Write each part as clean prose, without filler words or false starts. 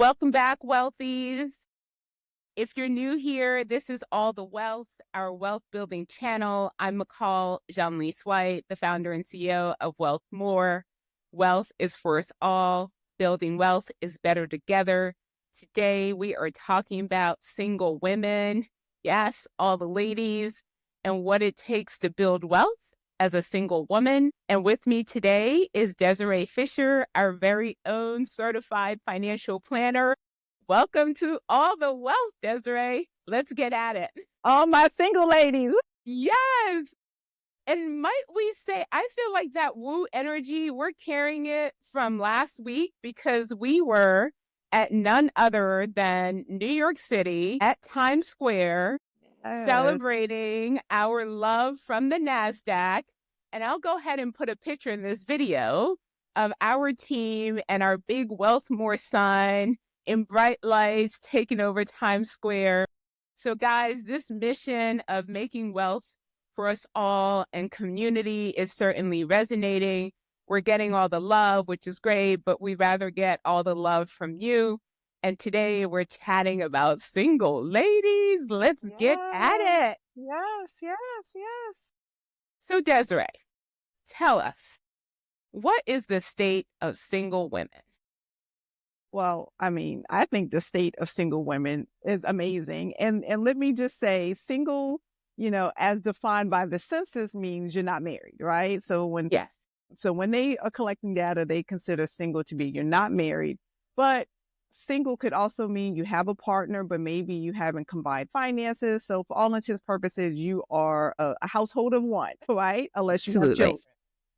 Welcome back, wealthies. If you're new here, this is All the Wealth, our wealth building channel. I'm Mical, Jeanlys-White, the founder and CEO of Wealth More. Wealth is for us all. Building wealth is better together. Today, we are talking about single women. Yes, all the ladies, and what it takes to build wealth as a single woman. And with me today is Desiree Fisher, our very own certified financial planner. Welcome to All the Wealth, Desiree. Let's get at it. All my single ladies. Yes. And might we say, I feel like that woo energy, we're carrying it from last week because we were at none other than New York City at Times Square, celebrating our love from the NASDAQ. And I'll go ahead and put a picture in this video of our team and our big Wealth More sign in bright lights taking over Times Square. So guys, this mission of making wealth for us all and community is certainly resonating. We're getting all the love, which is great, but we'd rather get all the love from you. And today we're chatting about single ladies. Let's get at it. Yes. So Desiree, tell us, what is the state of single women? Well, I think the state of single women is amazing. And let me just say, single, as defined by the census means you're not married, right? So when they are collecting data, they consider single to be you're not married. But single could also mean you have a partner, but maybe you haven't combined finances. So for all intents and purposes, you are a household of one, right? Unless you have children.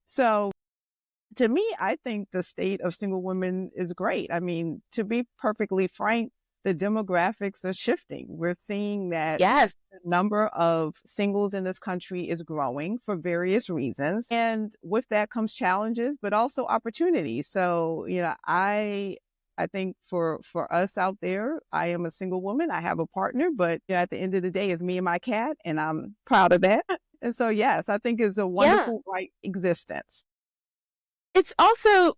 So to me, I think the state of single women is great. To be perfectly frank, the demographics are shifting. We're seeing that the number of singles in this country is growing for various reasons. And with that comes challenges, but also opportunities. So, I think for us out there, I am a single woman. I have a partner, but at the end of the day, it's me and my cat, and I'm proud of that. And so, yes, I think it's a wonderful, right existence. It's also,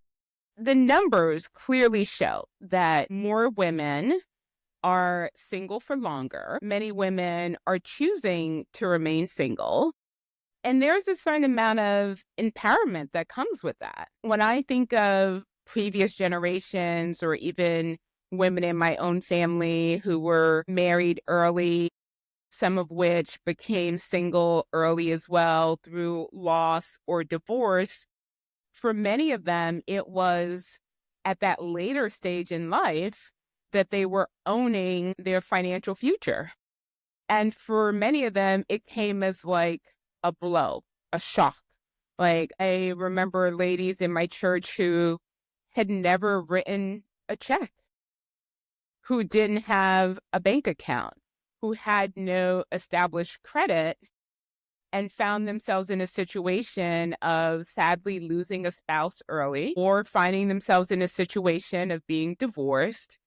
the numbers clearly show that more women are single for longer. Many women are choosing to remain single. And there's a certain amount of empowerment that comes with that. When I think of previous generations or even women in my own family who were married early, some of which became single early as well through loss or divorce, for many of them, it was at that later stage in life that they were owning their financial future. And for many of them, it came as like a blow, a shock. Like, I remember ladies in my church who had never written a check, who didn't have a bank account, who had no established credit, and found themselves in a situation of sadly losing a spouse early, or finding themselves in a situation of being divorced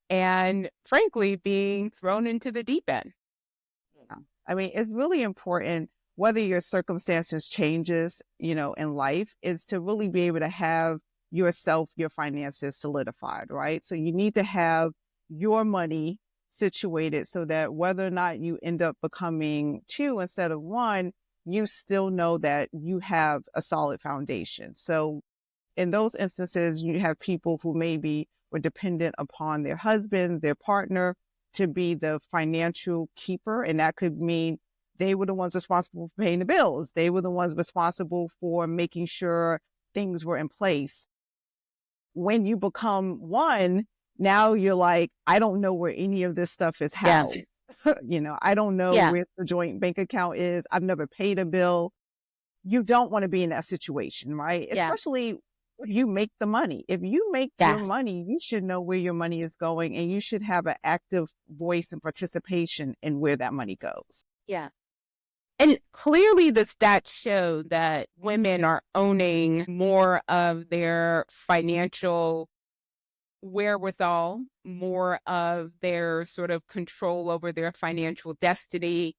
and frankly being thrown into the deep end. It's really important, whether your circumstances changes, in life, is to really be able to have yourself, your finances solidified, right? So you need to have your money situated so that whether or not you end up becoming two instead of one, you still know that you have a solid foundation. So in those instances, you have people who maybe were dependent upon their husband, their partner, to be the financial keeper. And that could mean they were the ones responsible for paying the bills. They were the ones responsible for making sure things were in place. When you become one, now you're like, I don't know where any of this stuff is housed. I don't know where the joint bank account is. I've never paid a bill. You don't want to be in that situation, right? Especially if you make the money. If you make your money, you should know where your money is going, and you should have an active voice and participation in where that money goes. Yeah. And clearly the stats show that women are owning more of their financial wherewithal, more of their sort of control over their financial destiny.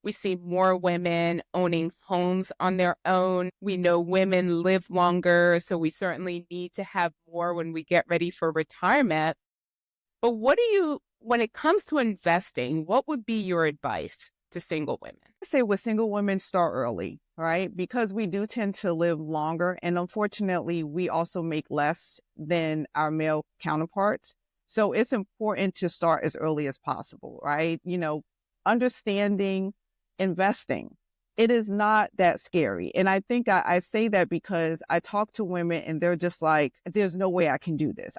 We see more women owning homes on their own. We know women live longer, so we certainly need to have more when we get ready for retirement. But when it comes to investing, what would be your advice to single women? I say with single women, start early, right? Because we do tend to live longer. And unfortunately, we also make less than our male counterparts. So it's important to start as early as possible, right? Understanding investing. It is not that scary. And I think I say that because I talk to women and they're just like, there's no way I can do this.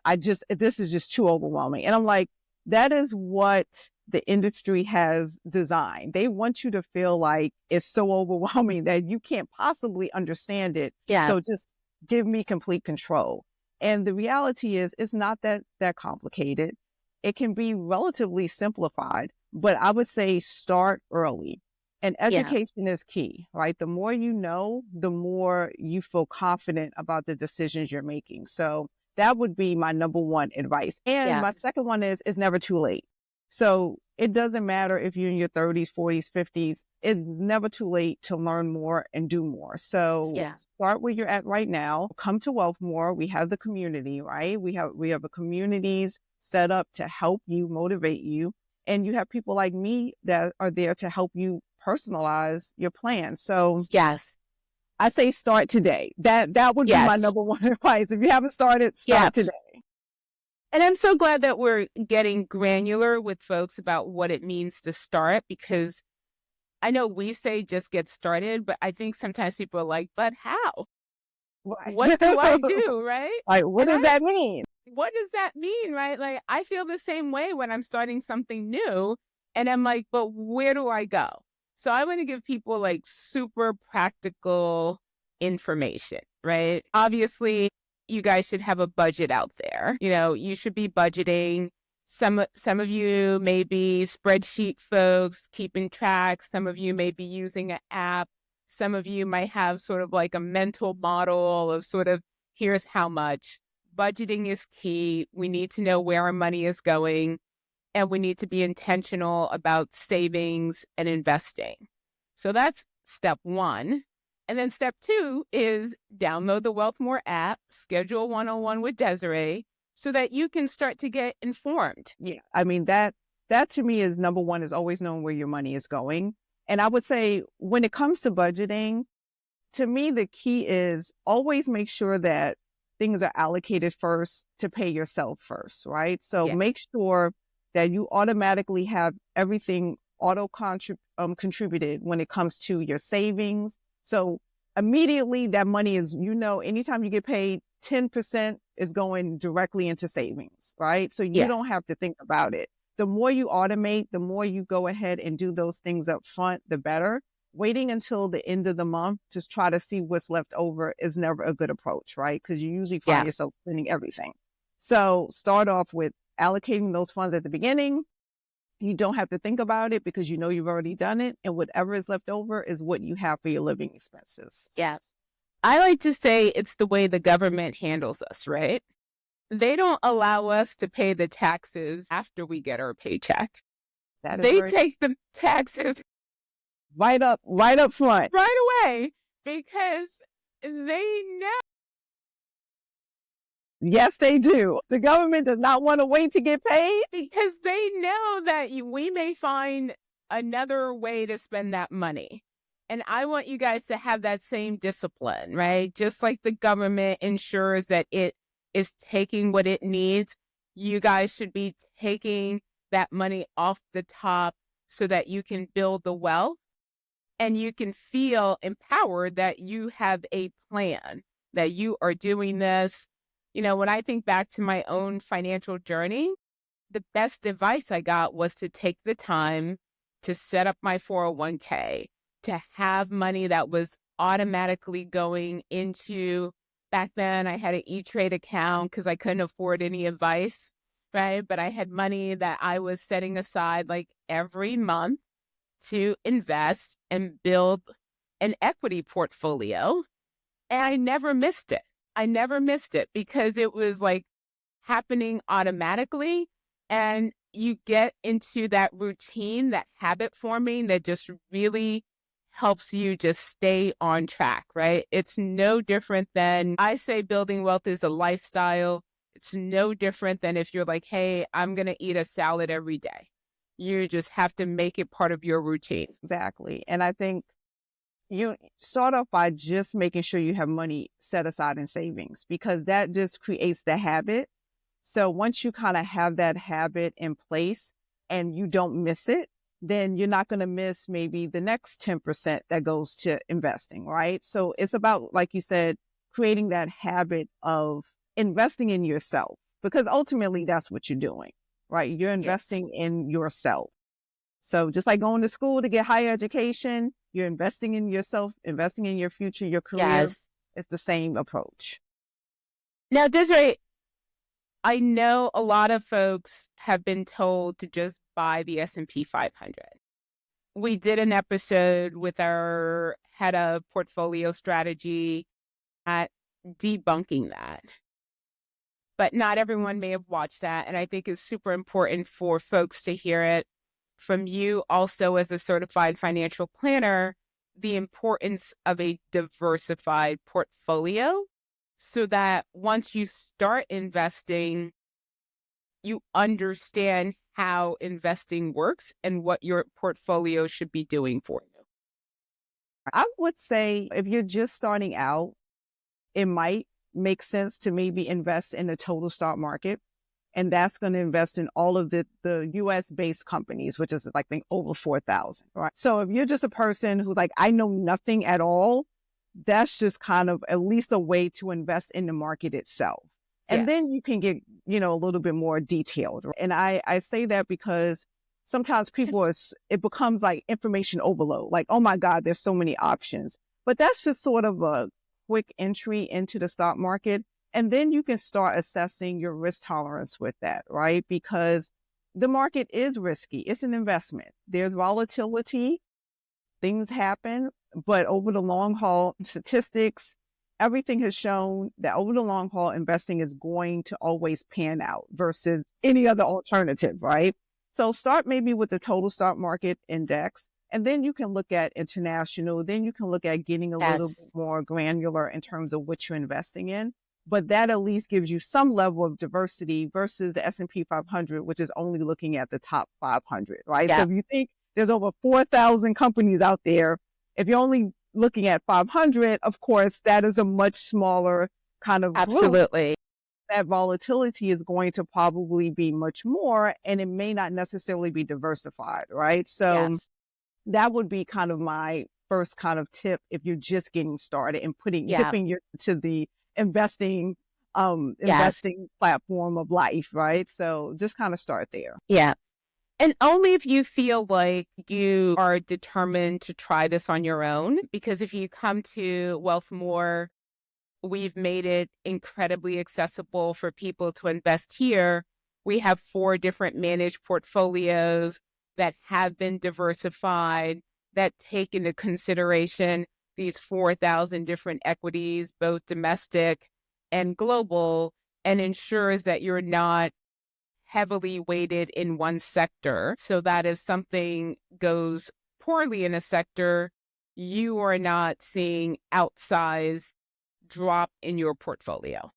This is just too overwhelming. And I'm like, that is what the industry has designed. They want you to feel like it's so overwhelming that you can't possibly understand it. Yeah. So just give me complete control. And the reality is, it's not that complicated. It can be relatively simplified, but I would say start early. And Yeah. education is key, right? The more you know, the more you feel confident about the decisions you're making. So that would be my number one advice. And Yeah. my second one is, it's never too late. So it doesn't matter if you're in your 30s, 40s, 50s. It's never too late to learn more and do more. So Yeah. start where you're at right now. Come to Wealthmore. We have the community, right? We have a communities set up to help you, motivate you. And you have people like me that are there to help you personalize your plan. So Yes. I say start today. That would be my Yes. number one advice. If you haven't started, start Yes. today. And I'm so glad that we're getting granular with folks about what it means to start, because I know we say just get started, but I think sometimes people are like, but how? Right. What do I do? Right. Like, what And does that mean? what does that mean? Right. Like, I feel the same way when I'm starting something new and I'm like, but where do I go? So I want to give people like super practical information, right? Obviously, you guys should have a budget out there. You should be budgeting. Some of you may be spreadsheet folks, keeping track. Some of you may be using an app. Some of you might have sort of like a mental model of sort of, here's how much. Budgeting is key. We need to know where our money is going, and we need to be intentional about savings and investing. So that's step one. And then step two is download the Wealthmore app, schedule 101 with Desiree, so that you can start to get informed. Yeah. I mean, that to me is number one, is always knowing where your money is going. And I would say when it comes to budgeting, to me, the key is always make sure that things are allocated first to pay yourself first, right? So Yes. make sure that you automatically have everything contributed when it comes to your savings. So immediately that money is, anytime you get paid, 10% is going directly into savings, right? So you Yes. don't have to think about it. The more you automate, the more you go ahead and do those things up front, the better. Waiting until the end of the month to try to see what's left over is never a good approach, right? Because you usually find Yes. yourself spending everything. So start off with allocating those funds at the beginning. You don't have to think about it because you know you've already done it. And whatever is left over is what you have for your living expenses. Yes. I like to say it's the way the government handles us, right? They don't allow us to pay the taxes after we get our paycheck. They take the taxes right up front. right away because they know. Yes, they do. The government does not want to wait to get paid. Because they know that we may find another way to spend that money. And I want you guys to have that same discipline, right? Just like the government ensures that it is taking what it needs, you guys should be taking that money off the top so that you can build the wealth and you can feel empowered that you have a plan, that you are doing this. When I think back to my own financial journey, the best advice I got was to take the time to set up my 401k, to have money that was automatically going into, back then I had an E-Trade account because I couldn't afford any advice, right? But I had money that I was setting aside like every month to invest and build an equity portfolio. And I never missed it. I never missed it because it was like happening automatically. And you get into that routine, that habit forming that just really helps you just stay on track, right? It's no different than, I say building wealth is a lifestyle. It's no different than if you're like, hey, I'm going to eat a salad every day. You just have to make it part of your routine. Exactly. And I think you start off by just making sure you have money set aside in savings, because that just creates the habit. So once you kind of have that habit in place and you don't miss it, then you're not going to miss maybe the next 10% that goes to investing, right? So it's about, like you said, creating that habit of investing in yourself, because ultimately that's what you're doing, right? You're Yes. investing in yourself. So just like going to school to get higher education, you're investing in yourself, investing in your future, your career. Yes. It's the same approach. Now, Desiree, I know a lot of folks have been told to just buy the S&P 500. We did an episode with our head of portfolio strategy at debunking that. But not everyone may have watched that. And I think it's super important for folks to hear it from you also as a certified financial planner, the importance of a diversified portfolio so that once you start investing, you understand how investing works and what your portfolio should be doing for you. I would say if you're just starting out, it might make sense to maybe invest in the total stock market. And that's going to invest in all of the US based companies, which is like I think over 4,000, right? So if you're just a person who's like, I know nothing at all, that's just kind of at least a way to invest in the market itself. And Yeah. then you can get, a little bit more detailed. And I say that because sometimes it becomes like information overload. Like, oh my God, there's so many options. But that's just sort of a quick entry into the stock market. And then you can start assessing your risk tolerance with that, right? Because the market is risky. It's an investment. There's volatility. Things happen. But over the long haul, statistics, everything has shown that over the long haul, investing is going to always pan out versus any other alternative, right? So start maybe with the total stock market index, and then you can look at international. Then you can look at getting a little Yes. bit more granular in terms of what you're investing in. But that at least gives you some level of diversity versus the S&P 500, which is only looking at the top 500, right? So Yeah. if you think there's over 4,000 companies out there, if you're only looking at 500, of course, that is a much smaller kind of group. Absolutely. That volatility is going to probably be much more, and it may not necessarily be diversified, right? So Yes. that would be kind of my first kind of tip if you're just getting started and Yeah. dipping your to the investing Yes. investing platform of life, right? So just kind of start there. Yeah. And only if you feel like you are determined to try this on your own, because if you come to Wealth More, we've made it incredibly accessible for people to invest here. We have 4 different managed portfolios that have been diversified, that take into consideration these 4,000 different equities, both domestic and global, and ensures that you're not heavily weighted in one sector so that if something goes poorly in a sector, you are not seeing outsized drop in your portfolio.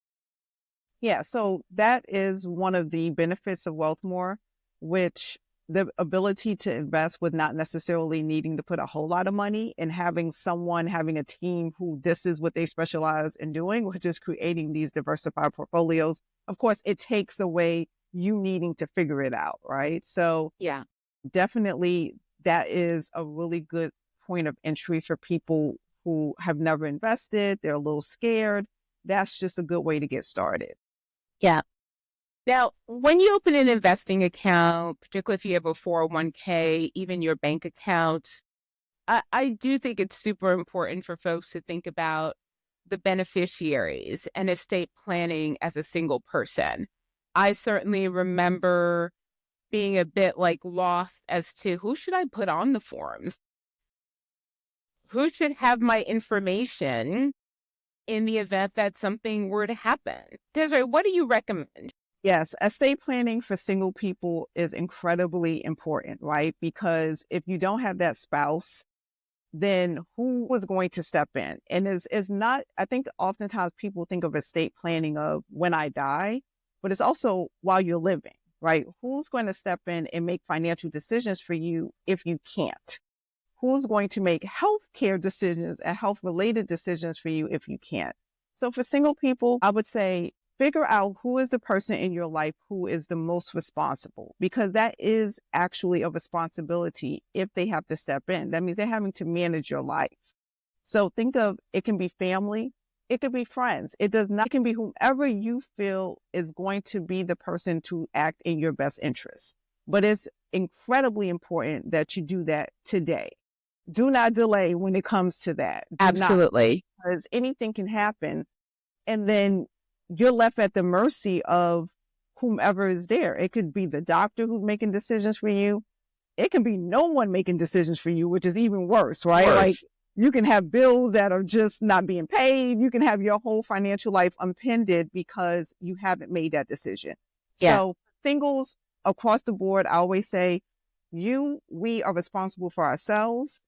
Yeah, so that is one of the benefits of Wealthmore, which the ability to invest with not necessarily needing to put a whole lot of money and having a team who this is what they specialize in doing, which is creating these diversified portfolios. Of course, it takes away you needing to figure it out, right? So Yeah. definitely that is a really good point of entry for people who have never invested. They're a little scared. That's just a good way to get started. Yeah. Now, when you open an investing account, particularly if you have a 401k, even your bank accounts, I do think it's super important for folks to think about the beneficiaries and estate planning as a single person. I certainly remember being a bit like lost as to who should I put on the forms? Who should have my information in the event that something were to happen? Desiree, what do you recommend? Yes, estate planning for single people is incredibly important, right? Because if you don't have that spouse, then who was going to step in? And is not, I think oftentimes people think of estate planning of when I die, but it's also while you're living, right? Who's going to step in and make financial decisions for you if you can't? Who's going to make healthcare decisions and health-related decisions for you if you can't? So for single people, I would say figure out who is the person in your life who is the most responsible, because that is actually a responsibility if they have to step in. That means they're having to manage your life. So think of, it can be family, it could be friends. It can be whomever you feel is going to be the person to act in your best interest. But it's incredibly important that you do that today. Do not delay when it comes to that. Absolutely. Because anything can happen. And then you're left at the mercy of whomever is there. It could be the doctor who's making decisions for you. It can be no one making decisions for you, which is even worse, right? Worse. Like you can have bills that are just not being paid. You can have your whole financial life impeded because you haven't made that decision. Yeah. So singles across the board, I always say, we are responsible for ourselves.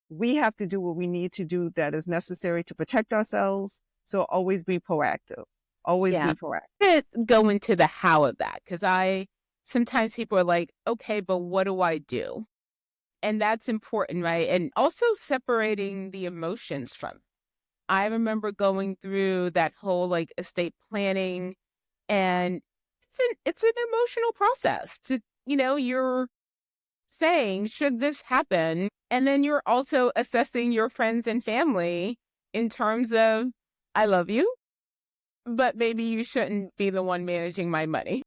We have to do what we need to do that is necessary to protect ourselves. So always be proactive. Always be proactive. Could go into the how of that, because sometimes people are like, okay, but what do I do? And that's important, right? And also separating the emotions from. I remember going through that whole like estate planning, and it's an emotional process to, you're saying, should this happen? And then you're also assessing your friends and family in terms of, I love you, but maybe you shouldn't be the one managing my money.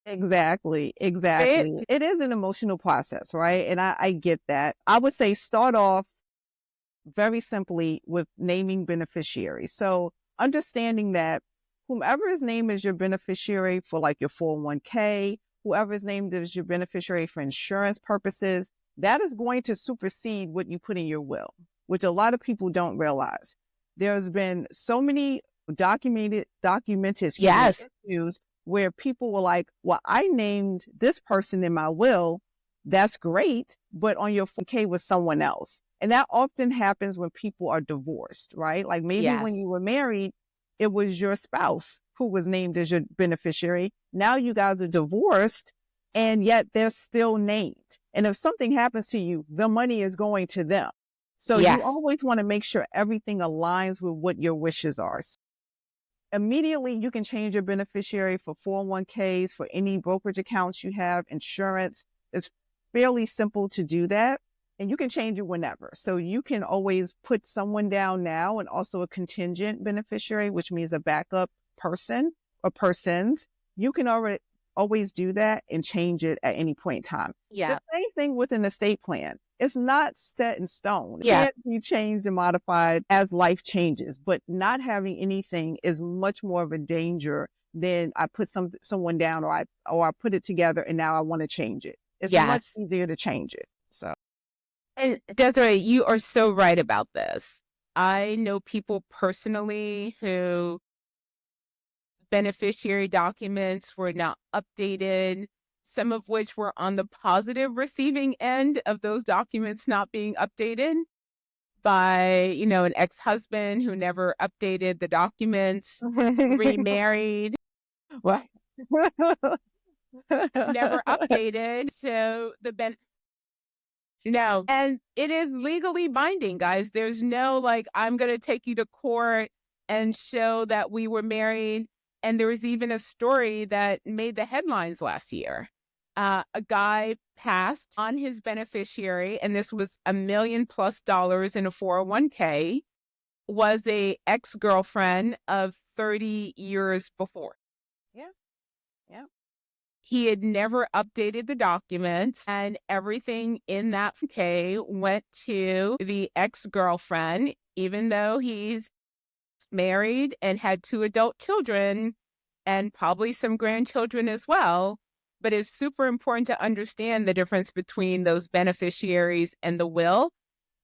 Exactly. It is an emotional process, right? And I get that. I would say start off very simply with naming beneficiaries. So understanding that whomever is named as your beneficiary for like your 401k, whoever is named as your beneficiary for insurance purposes, that is going to supersede what you put in your will, which a lot of people don't realize. There's been so many documented issues where people were like, well, I named this person in my will. That's great. But on your 401k was someone else. And that often happens when people are divorced, right? Like maybe when you were married, it was your spouse who was named as your beneficiary. Now you guys are divorced and yet they're still named. And if something happens to you, the money is going to them. So you always want to make sure everything aligns with what your wishes are. Immediately, you can change your beneficiary for 401ks, for any brokerage accounts you have, insurance. It's fairly simple to do that. And you can change it whenever. So you can always put someone down now and also a contingent beneficiary, which means a backup person or persons. You can always do that and change it at any point in time. Yeah. The same thing with an estate plan. It's not set in stone. It Yeah. can't be changed and modified as life changes, but not having anything is much more of a danger than I put someone down or I put it together and now I want to change it. It's much easier to change it. So. And Desiree, you are so right about this. I know people personally who beneficiary documents were not updated, some of which were on the positive receiving end of those documents not being updated by, an ex-husband who never updated the documents, remarried, Right. never updated. So no, and it is legally binding, guys. There's no like, I'm going to take you to court and show that we were married. And there was even a story that made the headlines last year. A guy passed on his beneficiary, and this was $1 million+ in a 401k, was a ex-girlfriend of 30 years before. Yeah. He had never updated the documents, and everything in that K went to the ex-girlfriend, even though he's married and had 2 adult children and probably some grandchildren as well. But it's super important to understand the difference between those beneficiaries and the will.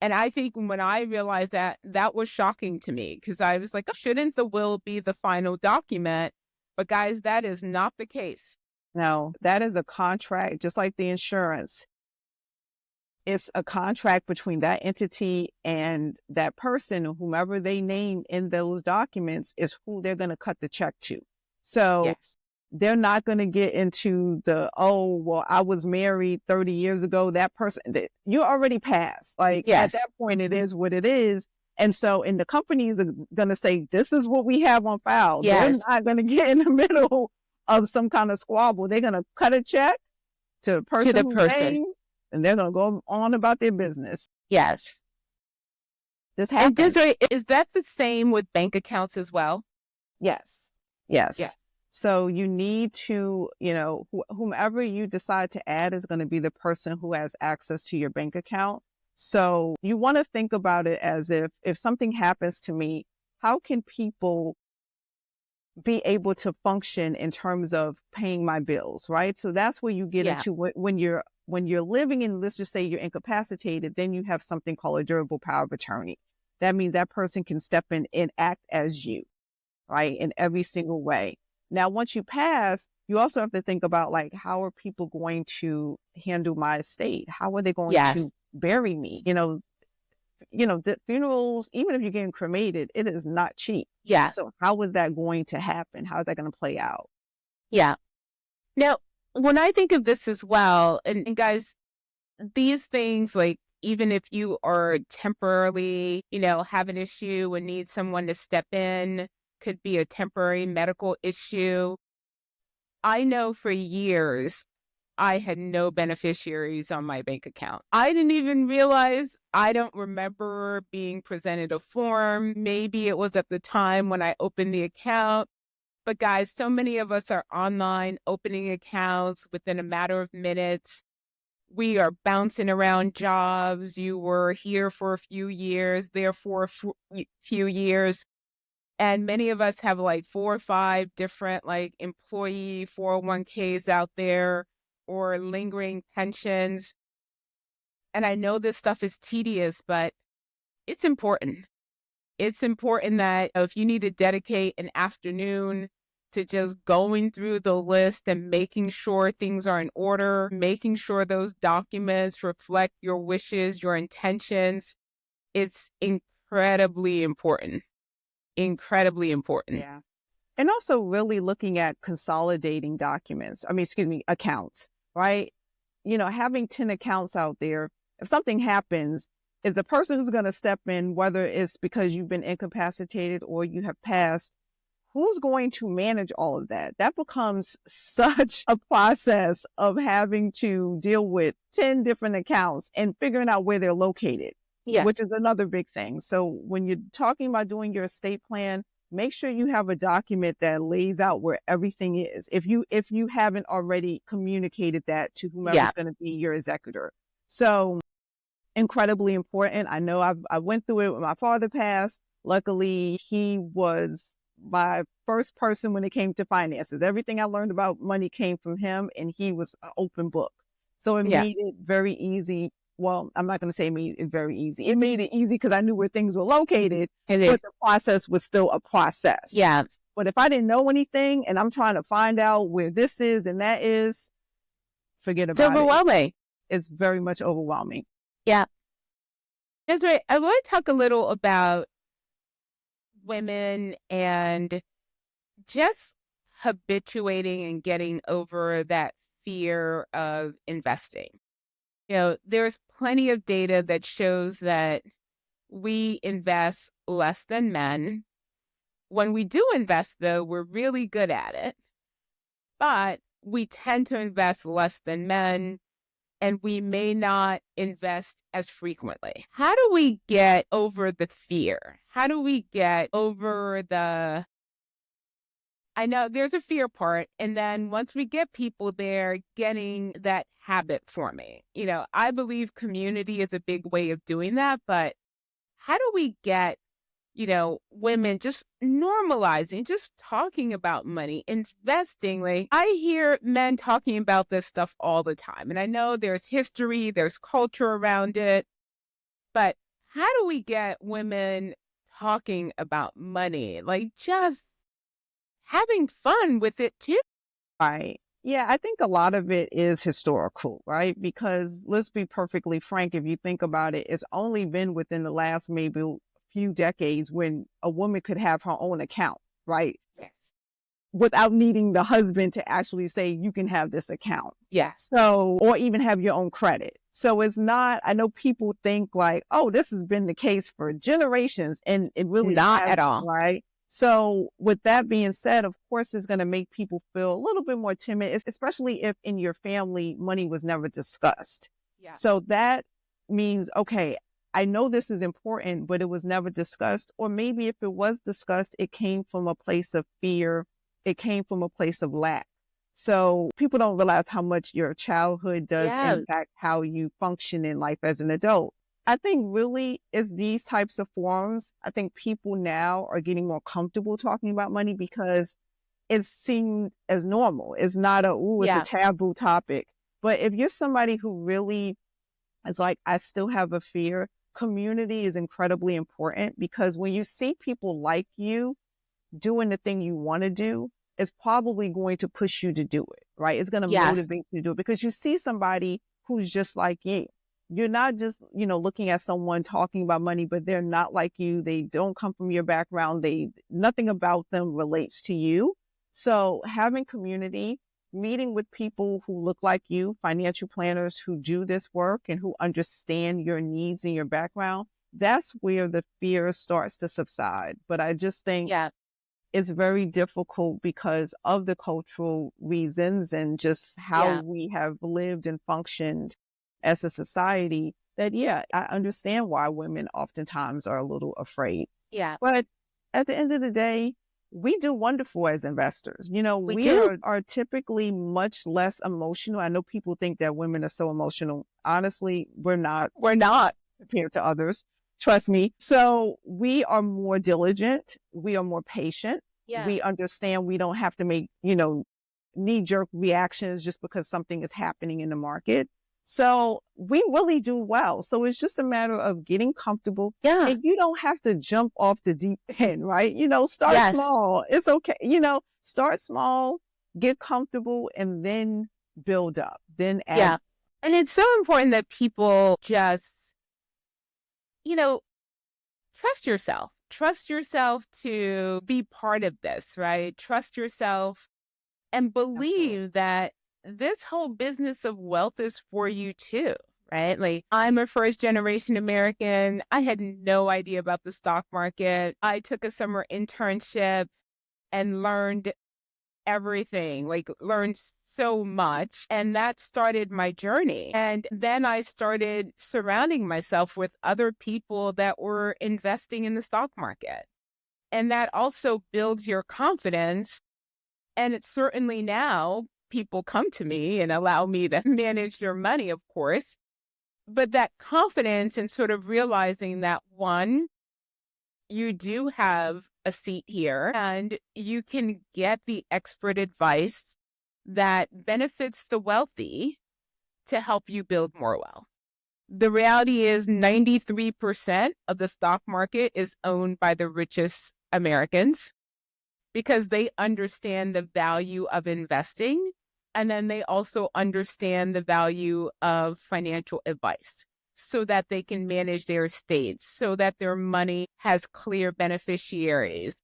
And I think when I realized that, that was shocking to me, because I was like, shouldn't the will be the final document? But guys, that is not the case. No, that is a contract, just like the insurance. It's a contract between that entity and that person, whomever they name in those documents is who they're going to cut the check to. So they're not going to get into the, oh, well, I was married 30 years ago. That person, you already passed. Like at Yes. that point, it is what it is. And so, and the companies are going to say, this is what we have on file. They're Yes. not going to get in the middle of some kind of squabble. They're going to cut a check to the To person the who person. named, and they're going to go on about their business. Yes. This And happens. Desiree, is that the same with bank accounts as well? Yes. Yes. Yeah. So you need to, whomever you decide to add is going to be the person who has access to your bank account. So you want to think about it as if something happens to me, how can people be able to function in terms of paying my bills, right? So that's where you get Yeah. into when you're living in, let's just say you're incapacitated, then you have something called a durable power of attorney. That means that person can step in and act as you, right? In every single way. Now, once you pass, you also have to think about, like, how are people going to handle my estate? How are they going to Yes. bury me? The funerals, even if you're getting cremated, it is not cheap. Yes. So how is that going to happen? How is that going to play out? Yeah. Now, when I think of this as well, and guys, these things, like, even if you are temporarily, have an issue and need someone to step in, could be a temporary medical issue. I know for years I had no beneficiaries on my bank account. I didn't even realize, I don't remember being presented a form. Maybe it was at the time when I opened the account. But guys, so many of us are online opening accounts within a matter of minutes. We are bouncing around jobs. You were here for a few years, there for a few years. And many of us have like 4 or 5 different like employee 401ks out there or lingering pensions. And I know this stuff is tedious, but it's important. It's important that if you need to dedicate an afternoon to just going through the list and making sure things are in order, making sure those documents reflect your wishes, your intentions, it's incredibly important. Incredibly important. Yeah. And also really looking at consolidating accounts, right? Having 10 accounts out there, if something happens, is the person who's going to step in, whether it's because you've been incapacitated or you have passed, who's going to manage all of that? That becomes such a process of having to deal with 10 different accounts and figuring out where they're located, Yeah. which is another big thing. So when you're talking about doing your estate plan, make sure you have a document that lays out where everything is. If you haven't already communicated that to whomever's going to be your executor. So incredibly important. I know I went through it when my father passed. Luckily, he was my first person when it came to finances. Everything I learned about money came from him, and he was an open book. So it made it very easy. Well, I'm not going to say it made it very easy. It made it easy because I knew where things were located, but the process was still a process. Yeah. But if I didn't know anything and I'm trying to find out where this is and that is, forget about it. It's overwhelming. It's very much overwhelming. Yeah. Desiree, I want to talk a little about women and just habituating and getting over that fear of investing. There's plenty of data that shows that we invest less than men. When we do invest, though, we're really good at it. But we tend to invest less than men, and we may not invest as frequently. How do we get over the fear? How do we get over I know there's a fear part, and then once we get people there, getting that habit forming. I believe community is a big way of doing that, but how do we get, women just normalizing, just talking about money, investing? Like, I hear men talking about this stuff all the time, and I know there's history, there's culture around it, but how do we get women talking about money? Like, just having fun with it too. Right. Yeah, I think a lot of it is historical, right? Because let's be perfectly frank, if you think about it, it's only been within the last maybe few decades when a woman could have her own account, right? Yes. without needing the husband to actually say, you can have this account. Yes. So, or even have your own credit. So it's not, I know people think like, oh, this has been the case for generations, and it really Not at hasn't, all. right? So with that being said, of course, it's going to make people feel a little bit more timid, especially if in your family, money was never discussed. Yeah. So that means, okay, I know this is important, but it was never discussed. Or maybe if it was discussed, it came from a place of fear. It came from a place of lack. So people don't realize how much your childhood does impact how you function in life as an adult. I think really is these types of forums. I think people now are getting more comfortable talking about money because it's seen as normal. It's not it's a taboo topic. But if you're somebody who really is like, I still have a fear, community is incredibly important, because when you see people like you doing the thing you want to do, it's probably going to push you to do it, right? It's going to motivate you to do it because you see somebody who's just like you. You're not just, looking at someone talking about money, but they're not like you. They don't come from your background. Nothing about them relates to you. So having community, meeting with people who look like you, financial planners who do this work and who understand your needs and your background, that's where the fear starts to subside. But I just think it's very difficult because of the cultural reasons and just how we have lived and functioned as a society, that, I understand why women oftentimes are a little afraid. Yeah. But at the end of the day, we do wonderful as investors. We are typically much less emotional. I know people think that women are so emotional. Honestly, we're not. We're not compared to others. Trust me. So we are more diligent. We are more patient. Yeah. We understand we don't have to make, knee-jerk reactions just because something is happening in the market. So we really do well. So it's just a matter of getting comfortable. Yeah. And you don't have to jump off the deep end, right? Start small. It's okay. Start small, get comfortable, and then build up. Then add. Yeah. And it's so important that people just, trust yourself. Trust yourself to be part of this, right? Trust yourself and believe that this whole business of wealth is for you too, right? Like, I'm a first generation American. I had no idea about the stock market. I took a summer internship and learned everything, learned so much. And that started my journey. And then I started surrounding myself with other people that were investing in the stock market. And that also builds your confidence. And it's certainly now people come to me and allow me to manage their money, of course. But that confidence and sort of realizing that, one, you do have a seat here and you can get the expert advice that benefits the wealthy to help you build more wealth. The reality is 93% of the stock market is owned by the richest Americans because they understand the value of investing. And then they also understand the value of financial advice so that they can manage their estates, so that their money has clear beneficiaries,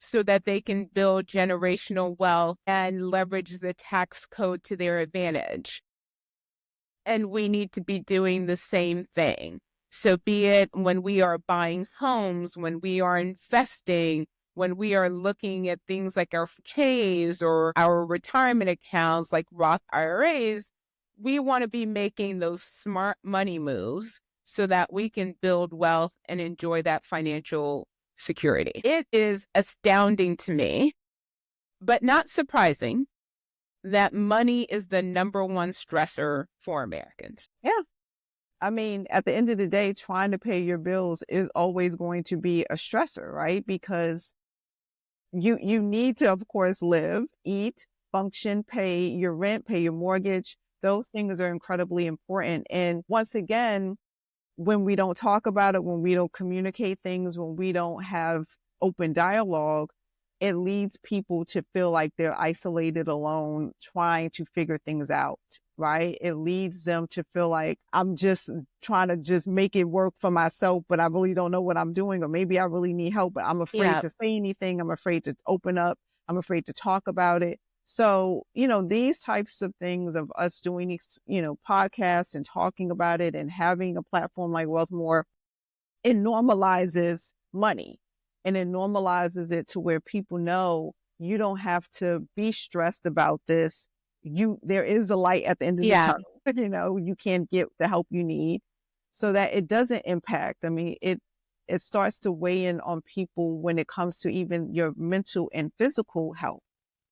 so that they can build generational wealth and leverage the tax code to their advantage. And we need to be doing the same thing. So be it when we are buying homes, when we are investing, when we are looking at things like our Ks or our retirement accounts like Roth IRAs, we want to be making those smart money moves so that we can build wealth and enjoy that financial security. It is astounding to me, but not surprising, that money is the number one stressor for Americans. Yeah. I mean, at the end of the day, trying to pay your bills is always going to be a stressor, right? Because you need to, of course, live, eat, function, pay your rent, pay your mortgage. Those things are incredibly important. And once again, when we don't talk about it, when we don't communicate things, when we don't have open dialogue, it leads people to feel like they're isolated, alone, trying to figure things out, right? It leads them to feel like I'm just trying to just make it work for myself, but I really don't know what I'm doing, or maybe I really need help, but I'm afraid to say anything. I'm afraid to open up. I'm afraid to talk about it. So, these types of things of us doing these, podcasts and talking about it and having a platform like Wealthmore, it normalizes money, and it normalizes it to where people know you don't have to be stressed about this. There is a light at the end of the Yeah. tunnel. You can get the help you need so that it doesn't impact. I mean, it starts to weigh in on people when it comes to even your mental and physical health,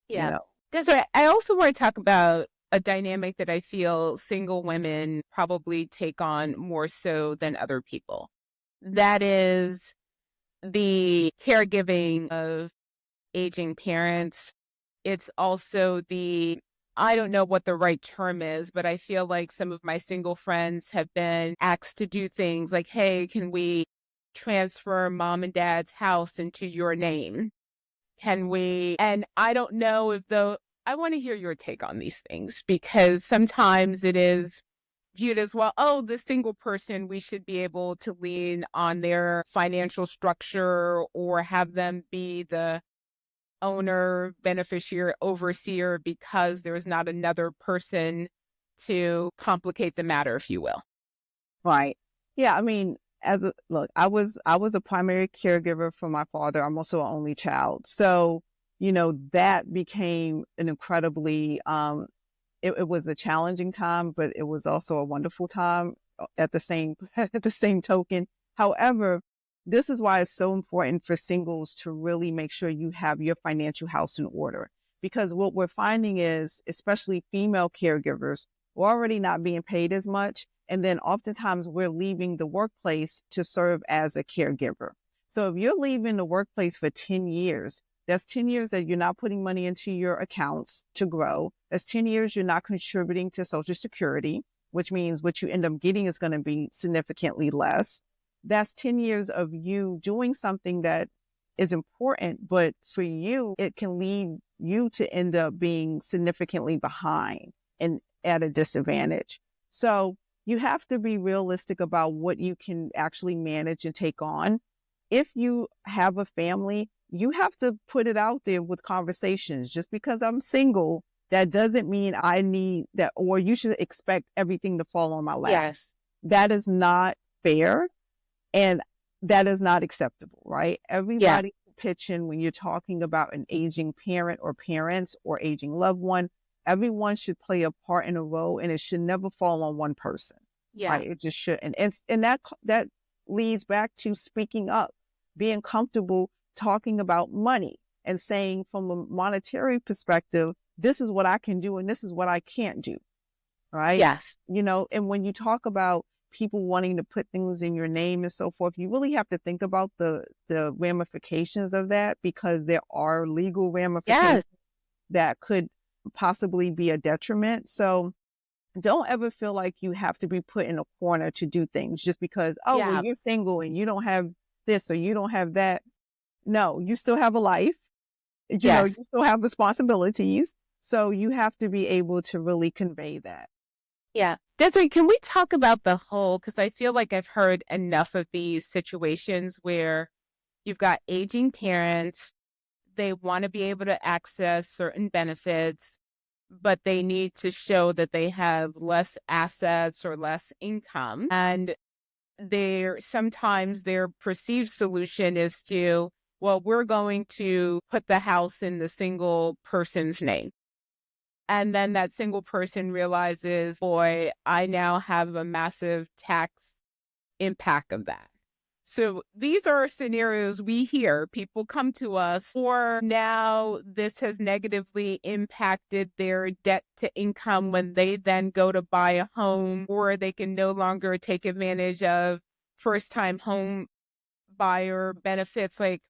you Yeah. know. Desiree, I also want to talk about a dynamic that I feel single women probably take on more so than other people. That is the caregiving of aging parents. It's also I don't know what the right term is, but I feel like some of my single friends have been asked to do things like, hey, can we transfer mom and dad's house into your name? Can we? And I don't know if I want to hear your take on these things because sometimes it is viewed as, well, oh, the single person, we should be able to lean on their financial structure or have them be the owner, beneficiary, overseer because there's not another person to complicate the matter, if you will. Right. Yeah. I mean, look, I was a primary caregiver for my father. I'm also an only child. So, that became an incredibly, it was a challenging time, but it was also a wonderful time at the same, at the same token. However, this is why it's so important for singles to really make sure you have your financial house in order. Because what we're finding is, especially female caregivers, we're already not being paid as much. And then oftentimes we're leaving the workplace to serve as a caregiver. So if you're leaving the workplace for 10 years, that's 10 years that you're not putting money into your accounts to grow. That's 10 years you're not contributing to Social Security, which means what you end up getting is going to be significantly less. That's 10 years of you doing something that is important, but for you, it can lead you to end up being significantly behind and at a disadvantage. So you have to be realistic about what you can actually manage and take on. If you have a family, you have to put it out there with conversations. Just because I'm single, that doesn't mean I need that, or you should expect everything to fall on my lap. Yes. That is not fair. And that is not acceptable, right? Everybody pitch in when you're talking about an aging parent or parents or aging loved one. Everyone should play a part in a role, and it should never fall on one person. Yeah. Right? It just shouldn't. And that leads back to speaking up, being comfortable talking about money and saying from a monetary perspective, this is what I can do and this is what I can't do. Right? Yes. And when you talk about people wanting to put things in your name and so forth, you really have to think about the ramifications of that, because there are legal ramifications that could possibly be a detriment. So don't ever feel like you have to be put in a corner to do things just because, well, you're single and you don't have this or you don't have that. No, you still have a life. You still have responsibilities. So you have to be able to really convey that. Yeah. Desiree, can we talk about because I feel like I've heard enough of these situations where you've got aging parents, they want to be able to access certain benefits, but they need to show that they have less assets or less income. And sometimes their perceived solution is to, well, we're going to put the house in the single person's name. And then that single person realizes, boy, I now have a massive tax impact of that. So these are scenarios we hear. People come to us, or now this has negatively impacted their debt to income when they then go to buy a home, or they can no longer take advantage of first-time home buyer benefits. Like,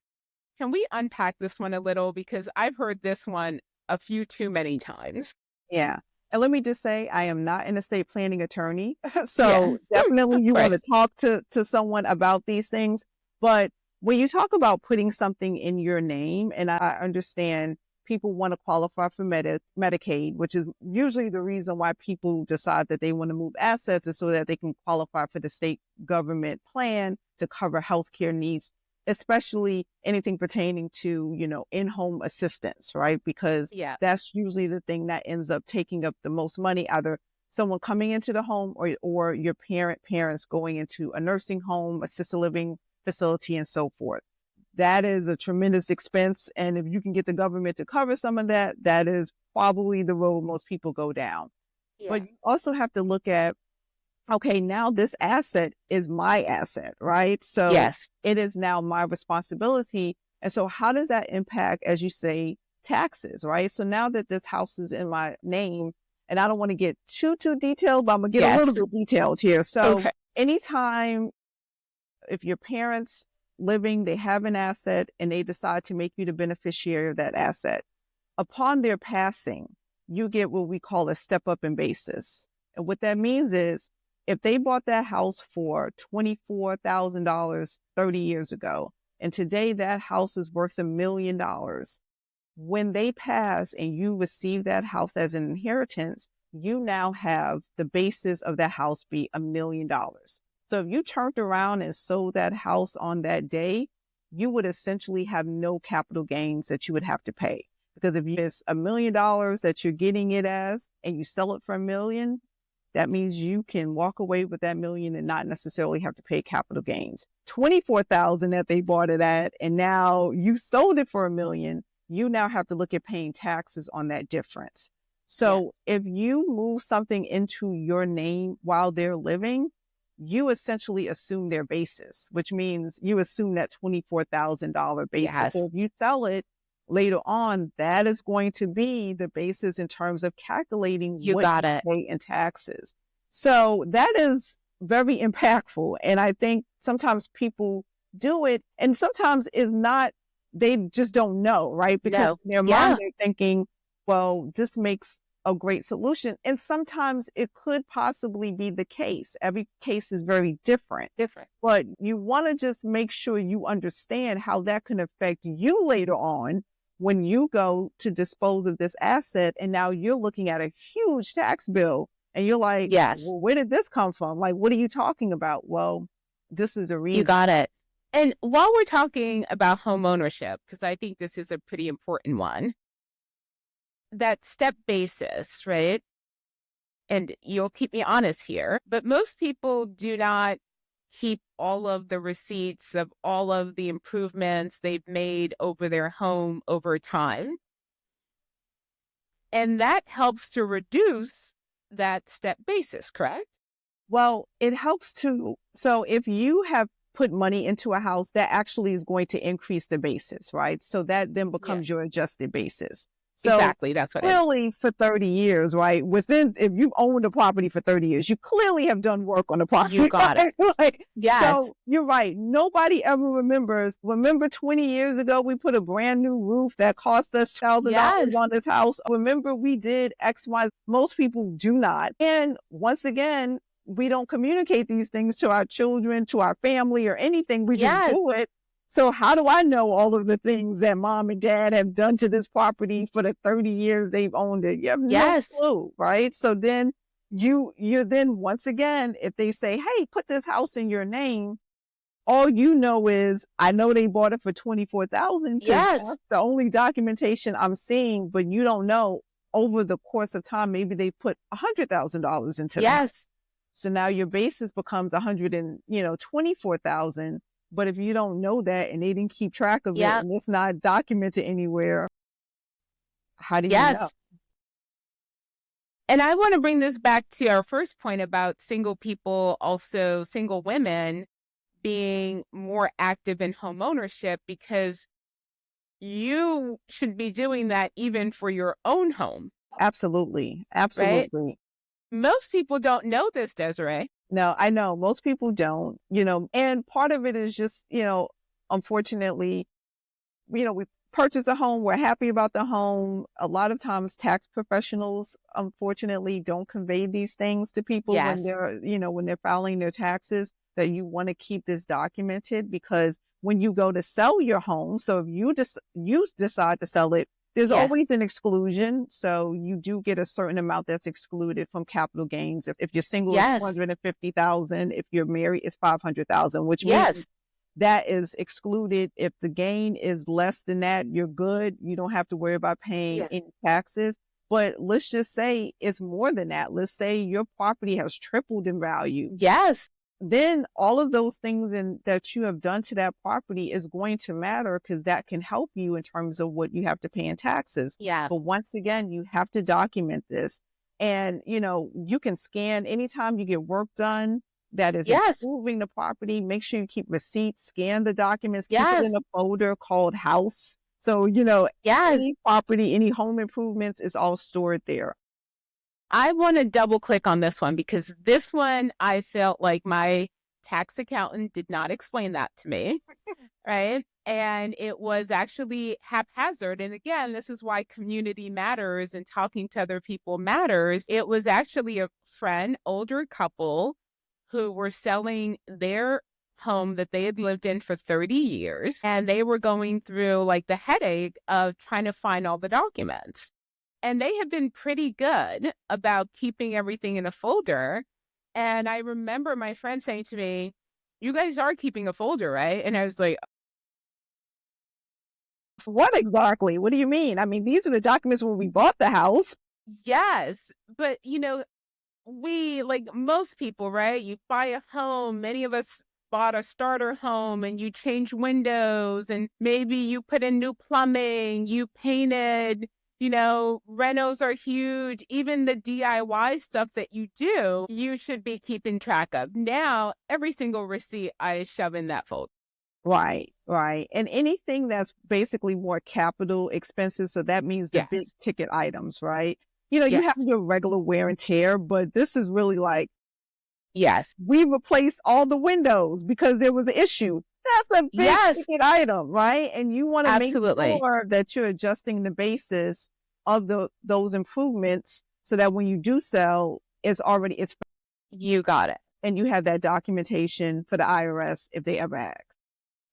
can we unpack this one a little? Because I've heard this one a few too many times. Yeah. And let me just say, I am not an estate planning attorney. So definitely you want to talk to someone about these things. But when you talk about putting something in your name, and I understand people want to qualify for Medicaid, which is usually the reason why people decide that they want to move assets, is so that they can qualify for the state government plan to cover healthcare needs especially anything pertaining to, in-home assistance, right? Because Yeah. that's usually the thing that ends up taking up the most money, either someone coming into the home or your parents going into a nursing home, assisted living facility, and so forth. That is a tremendous expense. And if you can get the government to cover some of that, that is probably the road most people go down. Yeah. But you also have to look at, okay, now this asset is my asset, right? So Yes. it is now my responsibility. And so how does that impact, as you say, taxes, right? So now that this house is in my name, and I don't want to get too detailed, but I'm going to get a little Yes. bit detailed here. So Okay. anytime if your parents living, they have an asset and they decide to make you the beneficiary of that asset, upon their passing, you get what we call a step up in basis. And what that means is if they bought that house for $24,000 30 years ago, and today that house is worth $1 million, when they pass and you receive that house as an inheritance, you now have the basis of that house be $1 million. So if you turned around and sold that house on that day, you would essentially have no capital gains that you would have to pay. Because if it's $1 million that you're getting it as, and you sell it for $1 million, that means you can walk away with that $1 million and not necessarily have to pay capital gains. 24,000 that they bought it at, and now you sold it for $1 million, you now have to look at paying taxes on that difference. So if you move something into your name while they're living, you essentially assume their basis, which means you assume that $24,000 basis. Yes. So if you sell it later on, that is going to be the basis in terms of calculating You what got you it. pay in taxes. So that is very impactful. And I think sometimes people do it, and sometimes it's not, they just don't know, right? Because No. in their Yeah. mind, they're thinking, well, this makes a great solution. And sometimes it could possibly be the case. Every case is very different. But you want to just make sure you understand how that can affect you later on when you go to dispose of this asset. And now you're looking at a huge tax bill and you're like, Yes. well, where did this come from? Like, what are you talking about? Well, this is a reason. You got it. And while we're talking about home ownership, because I think this is a pretty important one, that step basis, right? And you'll keep me honest here, but most people do not keep all of the receipts of all of the improvements they've made over their home over time. And that helps to reduce that step basis, correct? Well, it helps to, so if you have put money into a house, that actually is going to increase the basis, right? So that then becomes your adjusted basis. So exactly, that's what clearly for 30 years, right? If you've owned a property for 30 years, you clearly have done work on the property. You got it. Like, yes. So you're right. Nobody ever remembers. Remember 20 years ago, we put a brand new roof that cost us $1,000 on this house. Remember we did X, Y. Most people do not. And once again, we don't communicate these things to our children, to our family or anything. We just do it. So how do I know all of the things that mom and dad have done to this property for the 30 years they've owned it? You have no clue, right? So then you're then once again, if they say, hey, put this house in your name, all you know is, I know they bought it for $24,000. That's the only documentation I'm seeing, but you don't know over the course of time, maybe they put $100,000 into that. So now your basis becomes $124,000. But if you don't know that and they didn't keep track of it and it's not documented anywhere, how do you know? And I want to bring this back to our first point about single people, also single women being more active in home ownership, because you should be doing that even for your own home. Absolutely. Right? Most people don't know this, Desiree. No, I know most people don't, and part of it is just, unfortunately, we purchase a home. We're happy about the home. A lot of times tax professionals, unfortunately, don't convey these things to people when they're filing their taxes, that you want to keep this documented, because when you go to sell your home, so if you decide to sell it, there's always an exclusion. So you do get a certain amount that's excluded from capital gains. If you're single, it's $250,000. If you're married, it's $500,000, which means that is excluded. If the gain is less than that, you're good. You don't have to worry about paying any taxes. But let's just say it's more than that. Let's say your property has tripled in value. Yes. Then all of those things that you have done to that property is going to matter, because that can help you in terms of what you have to pay in taxes. Yeah. But once again, you have to document this. And, you can scan anytime you get work done that is improving the property. Make sure you keep receipts, scan the documents, keep it in a folder called house. So, any property, any home improvements is all stored there. I want to double click on this one, because this one, I felt like my tax accountant did not explain that to me, right? And it was actually haphazard. And again, this is why community matters and talking to other people matters. It was actually a friend, older couple, who were selling their home that they had lived in for 30 years. And they were going through like the headache of trying to find all the documents. And they have been pretty good about keeping everything in a folder. And I remember my friend saying to me, "You guys are keeping a folder, right?" And I was like, What exactly? What do you mean? I mean, these are the documents when we bought the house. yes. But, we, like most people, right? You buy a home. Many of us bought a starter home, and you change windows, and maybe you put in new plumbing, you painted. Renos are huge. Even the DIY stuff that you do, you should be keeping track of. Now, every single receipt I shove in that folder. Right, right. And anything that's basically more capital expenses. So that means the big ticket items, right? You have your regular wear and tear, but this is really like, we replaced all the windows because there was an issue. That's a big ticket item, right? And you want to make sure that you're adjusting the basis of those improvements so that when you do sell, it's you got it. And you have that documentation for the IRS if they ever ask.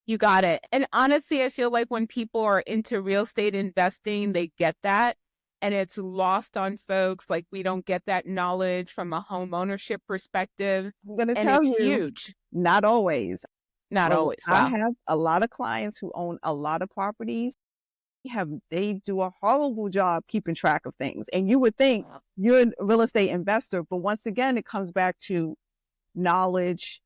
You got it. And honestly, I feel like when people are into real estate investing, they get that. And it's lost on folks. Like, we don't get that knowledge from a home ownership perspective. I'm going to tell you, huge. Not always. Not always. Wow. I have a lot of clients who own a lot of properties. They do a horrible job keeping track of things. And you would think you're a real estate investor, but once again, it comes back to knowledge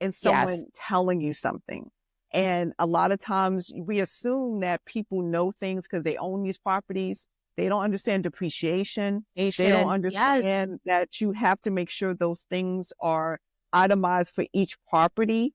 and someone telling you something. And a lot of times we assume that people know things because they own these properties. They don't understand depreciation. They don't understand that you have to make sure those things are itemized for each property,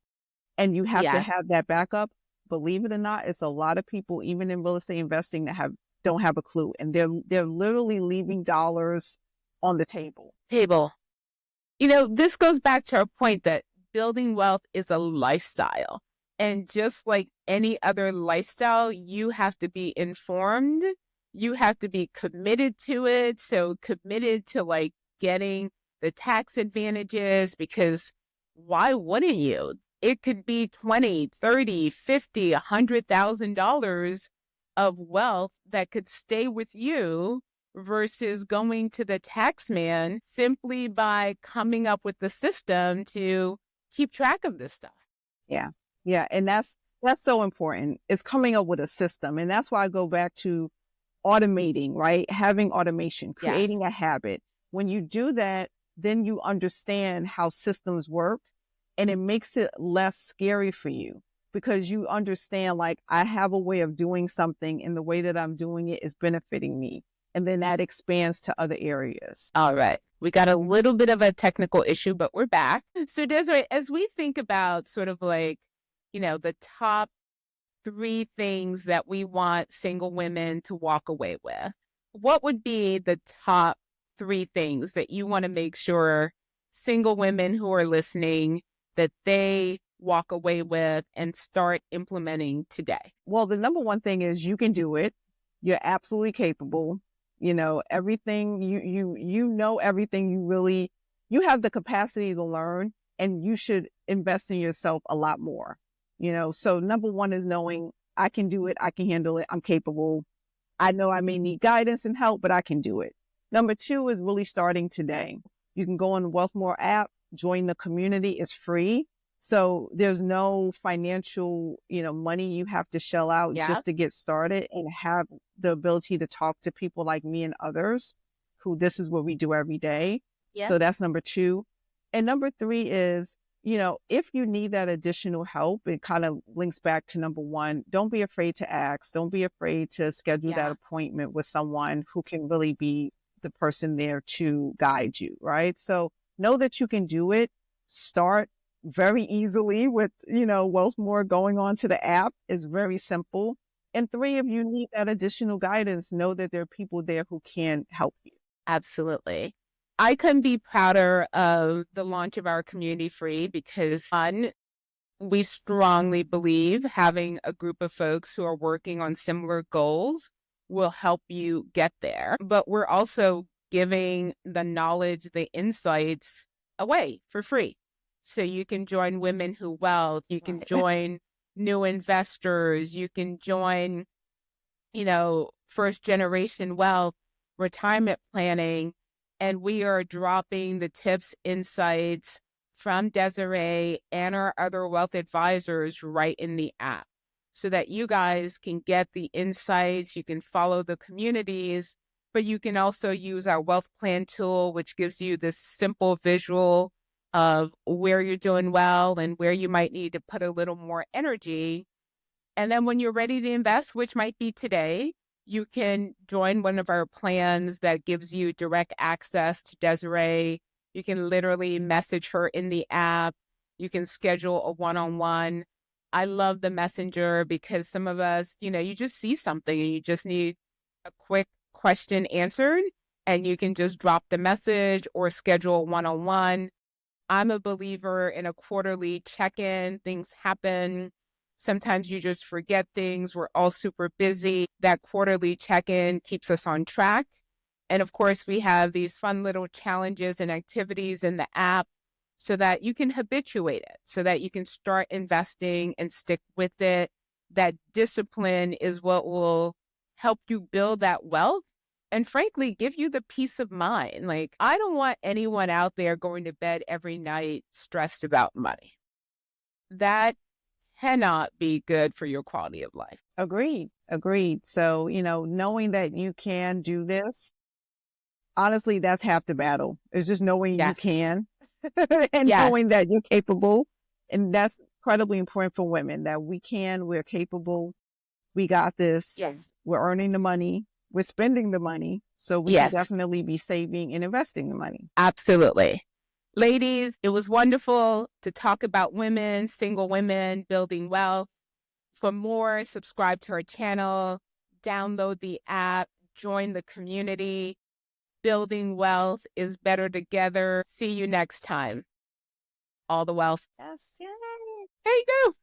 and you have to have that backup. Believe it or not, it's a lot of people, even in real estate investing, that don't have a clue, and they're literally leaving dollars on the table. This goes back to our point that building wealth is a lifestyle. And just like any other lifestyle, you have to be informed. You have to be committed to it. So committed to like getting the tax advantages, because why wouldn't you? It could be $20, $30, $50, $100,000 of wealth that could stay with you versus going to the tax man simply by coming up with the system to keep track of this stuff. Yeah. Yeah. And that's so important. It's coming up with a system. And that's why I go back to automating, right? Having automation, creating a habit. When you do that, then you understand how systems work, and it makes it less scary for you, because you understand, like, I have a way of doing something, and the way that I'm doing it is benefiting me. And then that expands to other areas. All right. We got a little bit of a technical issue, but we're back. So Desiree, as we think about sort of like, the top 3 things that we want single women to walk away with, what would be the top 3 things that you want to make sure single women who are listening, that they walk away with and start implementing today? Well, the number one thing is you can do it. You're absolutely capable. Everything, you know everything. You have the capacity to learn, and you should invest in yourself a lot more. So number one is knowing I can do it. I can handle it. I'm capable. I know I may need guidance and help, but I can do it. Number 2 is really starting today. You can go on the Wealthmore app, join the community. It's free. So there's no financial, money you have to shell out Yeah. just to get started, and have the ability to talk to people like me and others who this is what we do every day. Yeah. So that's number two. And number three is, if you need that additional help, it kind of links back to number one. Don't be afraid to ask. Don't be afraid to schedule that Yeah. appointment with someone who can really be the person there to guide you, right? So know that you can do it. Start very easily with, Wealthmore. Going on to the app is very simple. And three, if you need that additional guidance, know that there are people there who can help you. Absolutely. I couldn't be prouder of the launch of our community free because one, we strongly believe having a group of folks who are working on similar goals will help you get there. But we're also giving the knowledge, the insights away for free. So you can join Women Who Wealth, you can Right. join new investors, you can join, first generation wealth, retirement planning. And we are dropping the tips, insights from Desiree and our other wealth advisors right in the app so that you guys can get the insights. You can follow the communities, but you can also use our wealth plan tool, which gives you this simple visual of where you're doing well and where you might need to put a little more energy. And then when you're ready to invest, which might be today, you can join one of our plans that gives you direct access to Desiree. You can literally message her in the app. You can schedule a one-on-one. I love the messenger because some of us, you just see something and you just need a quick question answered, and you can just drop the message or schedule a one-on-one. I'm a believer in a quarterly check-in. Things happen. Sometimes you just forget things. We're all super busy. That quarterly check-in keeps us on track. And of course, we have these fun little challenges and activities in the app so that you can habituate it, so that you can start investing and stick with it. That discipline is what will help you build that wealth and frankly, give you the peace of mind. Like, I don't want anyone out there going to bed every night stressed about money. That cannot be good for your quality of life. Agreed. Agreed. So, knowing that you can do this, honestly, that's half the battle. It's just knowing you Yes. can and Yes. knowing that you're capable. And that's incredibly important for women, that we're capable, we got this, Yes. we're earning the money, we're spending the money. So we can Yes. definitely be saving and investing the money. Absolutely. Ladies, it was wonderful to talk about women, single women, building wealth. For more, subscribe to our channel, download the app, join the community. Building wealth is better together. See you next time. All the wealth. Yes, There you go.